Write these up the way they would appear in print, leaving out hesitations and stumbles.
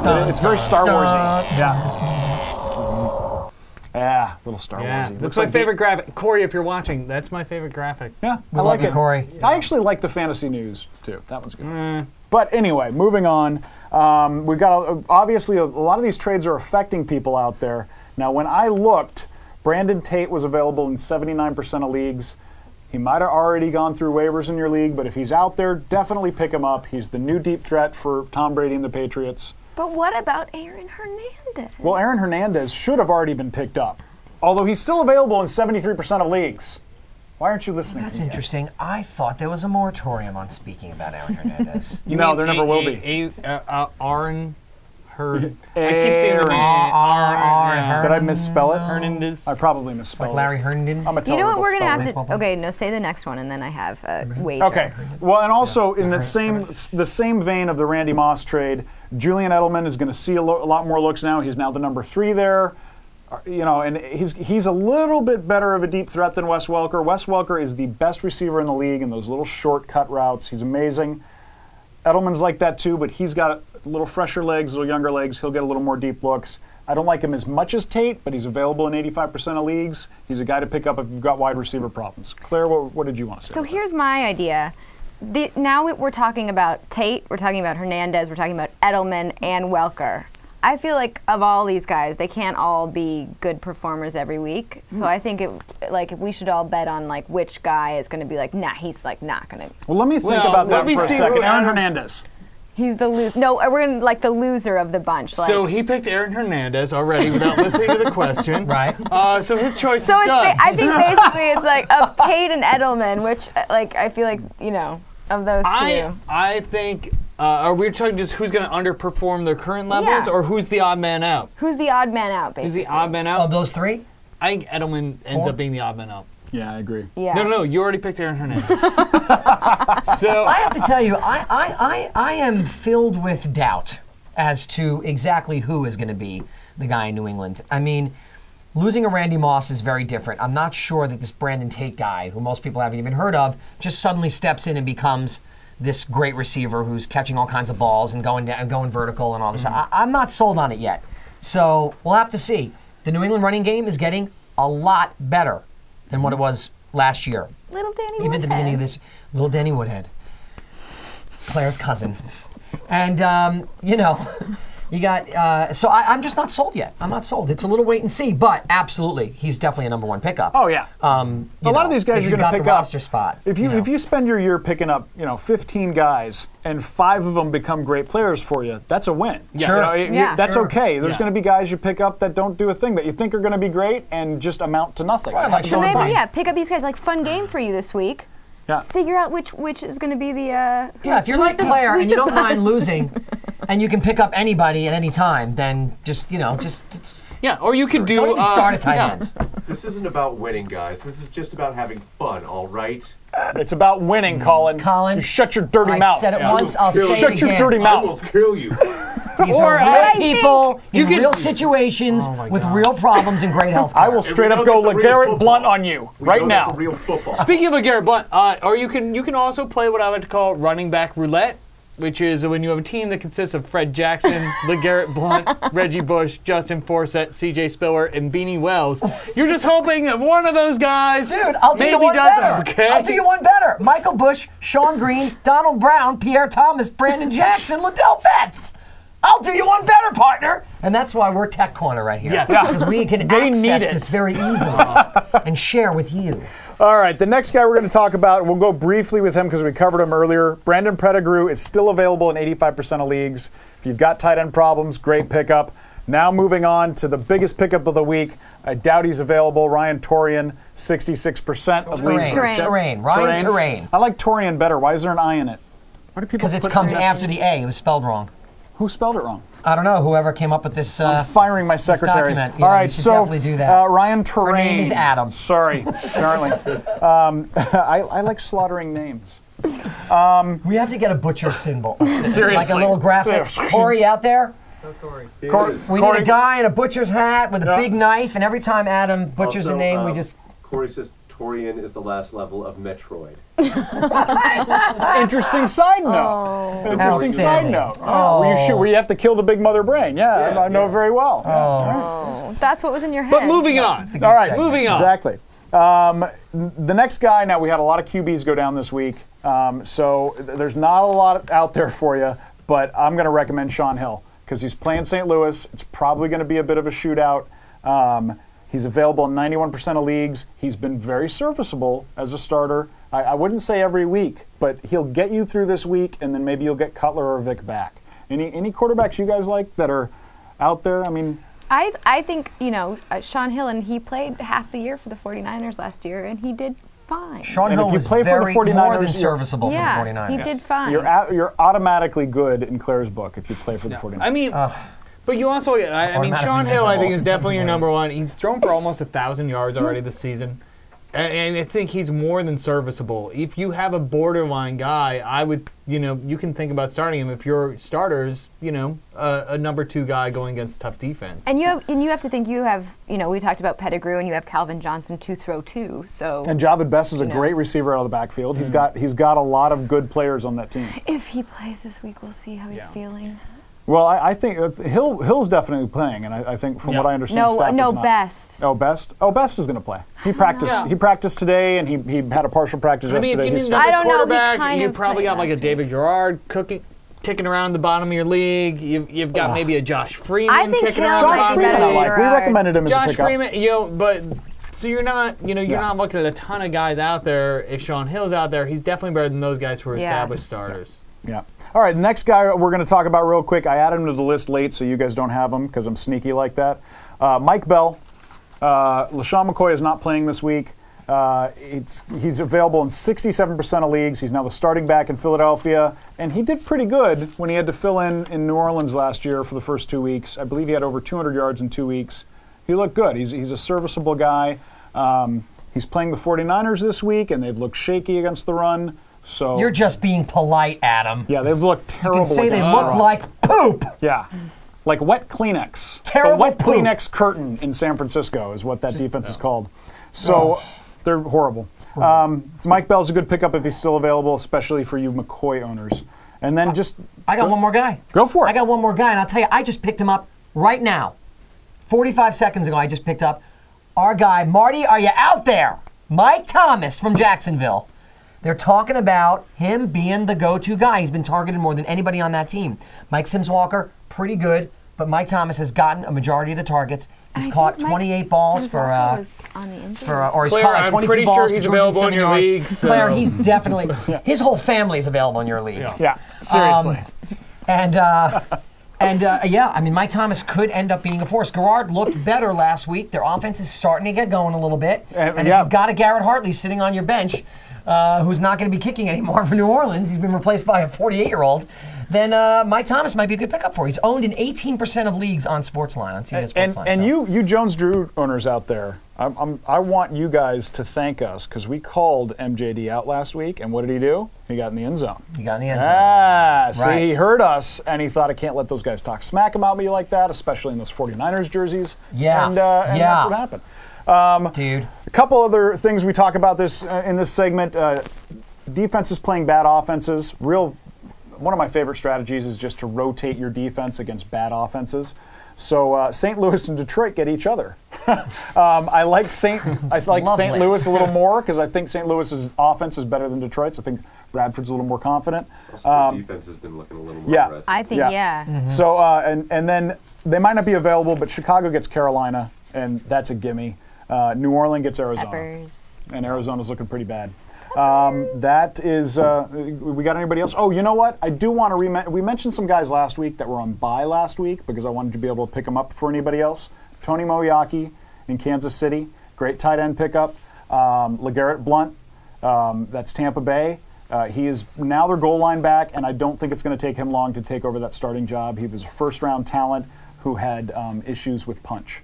It's very Star Warsy. Yeah. Yeah, little Star Warsy. That's my favorite graphic. Corey, if you're watching, that's my favorite graphic. Yeah, I like it. Corey. I actually like the fantasy news too. That one's good. But anyway, moving on. We've got obviously a lot of these trades are affecting people out there. Now, when I looked, Brandon Tate was available in 79% of leagues. He might have already gone through waivers in your league, but if he's out there, definitely pick him up. He's the new deep threat for Tom Brady and the Patriots. But what about Aaron Hernandez? Well, Aaron Hernandez should have already been picked up, although he's still available in 73% of leagues. Why aren't you listening That's to me? interesting. I thought there was a moratorium on speaking about Aaron Hernandez. No, there never will be. Aaron Hernandez. I keep saying the name. Did I misspell it? Hernandez. I probably misspelled Like Larry Herndon. I'm a You know what we're terrible gonna have speller. to? Okay, no, say the next one, and then I have a wager. Okay. Well, and also in the same vein of the Randy Moss trade, Julian Edelman is going to see a lot more looks now. He's now the number 3 there. You know, and he's a little bit better of a deep threat than Wes Welker. Wes Welker is the best receiver in the league in those little shortcut routes. He's amazing. Edelman's like that too, but he's got a little fresher legs, a little younger legs. He'll get a little more deep looks. I don't like him as much as Tate, but he's available in 85% of leagues. He's a guy to pick up if you've got wide receiver problems. Claire, what did you want to say? So here's my idea. Now we're talking about Tate, we're talking about Hernandez, we're talking about Edelman and Welker. I feel like of all these guys, they can't all be good performers every week. So I think we should all bet on like which guy is going to be like, nah, he's like not going to. Well, let me think about that for a second. Aaron Hernandez. He's the loser. No, we're going to like the loser of the bunch. Like. So he picked Aaron Hernandez already without listening to the question. Right. So his choice so is done. I think basically it's like of Tate and Edelman, which like I feel like, you know, of those two. I think. Are we talking just who's going to underperform their current levels, or who's the odd man out? Who's the odd man out, basically? Who's the odd man out? Of those 3? I think Edelman ends up being the odd man out. Yeah, I agree. Yeah. No, you already picked Aaron Hernandez. So I have to tell you, I am filled with doubt as to exactly who is going to be the guy in New England. I mean, losing a Randy Moss is very different. I'm not sure that this Brandon Tate guy, who most people haven't even heard of, just suddenly steps in and becomes this great receiver who's catching all kinds of balls and going down, going vertical and all this. I'm not sold on it yet. So we'll have to see. The New England running game is getting a lot better than what it was last year. Little Danny Woodhead. Even at the beginning of this, little Danny Woodhead, Claire's cousin. And, you know, you got, so I'm just not sold yet. I'm not sold. It's a little wait and see, but absolutely, he's definitely a number 1 pickup. Oh, yeah. A lot of these guys you're going to pick up. roster spot. If you spend your year picking up, 15 guys and 5 of them become great players for you, that's a win. Sure. That's okay. There's going to be guys you pick up that don't do a thing that you think are going to be great and just amount to nothing. Right, So maybe, pick up these guys. Like, fun game for you this week. Yeah. Figure out which is going to be the. Yeah, if you're like Claire and you don't mind losing, and you can pick up anybody at any time, then just. yeah, or you could do. Don't even start a tight end. This isn't about winning, guys. This is just about having fun, all right? It's about winning, Colin. Colin, you shut your dirty mouth. I said it once, I'll say it again. Shut your dirty mouth. I will kill you. These are real people in could- real situations with real problems and great health care. I will straight up go LeGarrette Blunt on you right now. That's a real football. Speaking of LeGarrette Blunt, or you can also play what I like to call running back roulette, which is when you have a team that consists of Fred Jackson, LeGarrette Blunt, Reggie Bush, Justin Forsett, C.J. Spiller, and Beanie Wells. You're just hoping that one of those guys Dude, I'll do maybe you one doesn't. better. Okay? I'll do you one better. Michael Bush, Sean Green, Donald Brown, Pierre Thomas, Brandon Jackson, Liddell Betts. I'll do you one better, partner. And that's why we're Tech Corner right here. Yeah. Because we can access this very easily and share with you. All right, the next guy we're going to talk about, we'll go briefly with him because we covered him earlier. Brandon Pettigrew is still available in 85% of leagues. If you've got tight end problems, great pickup. Now moving on to the biggest pickup of the week. I doubt he's available. Ryan Torian, 66% of leagues. Ryan Torian. I like Torian better. Why is there an I in it? Why do people Because it put comes I's? after the A. It was spelled wrong. Who spelled it wrong? I don't know. Whoever came up with this. I'm firing my secretary. document. Yeah, all right, you should so definitely do that. Ryan Torian. Her name is Adam. Sorry, apparently. I like slaughtering names. We have to get a butcher symbol. Seriously. Like a little graphic. Corey out there? We need a guy in a butcher's hat with a big knife, and every time Adam butchers Also, a name, we just... Corey says Vaporeon is the last level of Metroid. Interesting side note. Interesting side Outstanding. note. Where you have to kill the big mother brain. Yeah, I know it very well. Oh, that's what was in your head. But moving on. All right, moving on. Exactly. The next guy, now we had a lot of QBs go down this week, so there's not a lot out there for you, but I'm going to recommend Sean Hill because he's playing St. Louis. It's probably going to be a bit of a shootout. He's available in 91% of leagues. He's been very serviceable as a starter. I wouldn't say every week, but he'll get you through this week, and then maybe you'll get Cutler or Vic back. Any quarterbacks you guys like that are out there? I mean, I think, Sean Hill, and he played half the year for the 49ers last year, and he did fine. Sean And Hill if you was play for the very more 49ers, than you're- serviceable for the 49ers. he did fine. you're automatically good in Claire's book if you play for the 49ers. I mean, but you also, I mean, Sean Hill, I think, is definitely your number one. He's thrown for almost 1,000 yards already this season. And I think he's more than serviceable. If you have a borderline guy, I would, you can think about starting him if your starter's, a number 2 guy going against tough defense. And you have to think you have, we talked about Pettigrew, and you have Calvin Johnson to throw too. So And Javid Best is a great receiver out of the backfield. He's got a lot of good players on that team. if he plays this week, we'll see how he's feeling. Well, I think Hill's definitely playing, and I think from what I understand, Stafford's No, not. Best. Oh, Best. Oh, Best is going to play. He practiced. Yeah. He practiced today, and he had a partial practice I mean, yesterday. if you He's need I another don't know, he quarterback, kind you of probably played got like a last David Gerard kicking around the bottom of your league. You've got maybe a Josh Freeman I think kicking Hill around the might Josh bottom be of Freeman, your better I than league. like. We Gerard. recommended him as a Josh pickup. Freeman, but so you're not, you're Yeah. not looking at a ton of guys out there. If Sean Hill's out there, he's definitely better than those guys who are Yeah. established starters. Yeah. All right, the next guy we're going to talk about real quick. I added him to the list late, so you guys don't have him because I'm sneaky like that. Mike Bell. LaShawn McCoy is not playing this week. He's available in 67% of leagues. He's now the starting back in Philadelphia, and he did pretty good when he had to fill in New Orleans last year for the first 2 weeks. I believe he had over 200 yards in 2 weeks. He looked good. He's a serviceable guy. He's playing the 49ers this week, and they've looked shaky against the run. So You're just being polite, Adam. yeah, they've looked You terrible. can say they against the look run. like poop. Yeah. Like wet Kleenex. Terrible A wet poop. Kleenex curtain in San Francisco is what that defense is called. So they're horrible. So Mike Bell's a good pickup if he's still available, especially for you McCoy owners. And then just I got one more guy. go for it. I got one more guy, and I'll tell you, I just picked him up right now. 45 seconds ago, I just picked up our guy, Marty, are you out there? Mike Thomas from Jacksonville. They're talking about him being the go-to guy. He's been targeted more than anybody on that team. Mike Sims-Walker, pretty good, but Mike Thomas has gotten a majority of the targets. He's caught 28 balls or he's Claire, caught I'm 22 pretty balls sure for he's 207 available in your yards. league, so- Claire, he's definitely, his whole family is available in your league. Yeah, seriously. Yeah, I mean, Mike Thomas could end up being a force. Gerard looked better last week. Their offense is starting to get going a little bit. And if yeah. you've got a Garrett Hartley sitting on your bench who's not going to be kicking anymore for New Orleans, he's been replaced by a 48-year-old, then Mike Thomas might be a good pickup for you. He's owned in 18% of leagues on Sportsline, on CBS Sportsline. And so. you Jones Drew owners out there, I want you guys to thank us because we called MJD out last week, and what did he do? He got in the end zone. He got in the end zone. See, Right. he heard us, and he thought, I can't let those guys talk smack about me like that, especially in those 49ers jerseys. Yeah. And Yeah. that's what happened. Dude. A couple other things we talk about this in this segment. Defenses playing bad offenses. One of my favorite strategies is just to rotate your defense against bad offenses. So St. Louis and Detroit get each other. I like St. Lovely. Louis a little more because I think St. Louis's offense is better than Detroit's. I think Bradford's a little more confident. Also, the defense has been looking a little more yeah. aggressive. I think, yeah. So and then they might not be available, but Chicago gets Carolina, and that's a gimme. New Orleans gets Arizona, Peppers. and Arizona's looking pretty bad. That is, we got anybody else? Oh, you know what? I do want to we mentioned some guys last week that were on bye last week because I wanted to be able to pick them up for anybody else. Tony Moeaki in Kansas City, great tight end pickup. LeGarrette Blount, that's Tampa Bay. He is now their goal line back, and I don't think it's going to take him long to take over that starting job. He was a first-round talent who had issues with punch,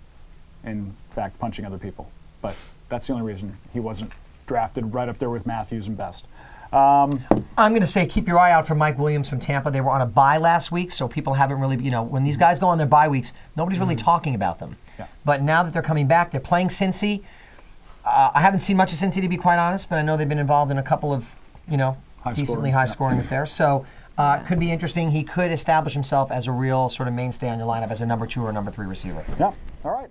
in fact, punching other people. But that's the only reason he wasn't drafted right up there with Matthews and Best. I'm going to say keep your eye out for Mike Williams from Tampa. They were on a bye last week, so people haven't really, when these guys go on their bye weeks, nobody's really talking about them. Yeah. But now that they're coming back, they're playing Cincy. I haven't seen much of Cincy, to be quite honest, but I know they've been involved in a couple of, decently high-scoring affairs. So it could be interesting. He could establish himself as a real sort of mainstay on your lineup as a number 2 or number 3 receiver. Yeah. All right.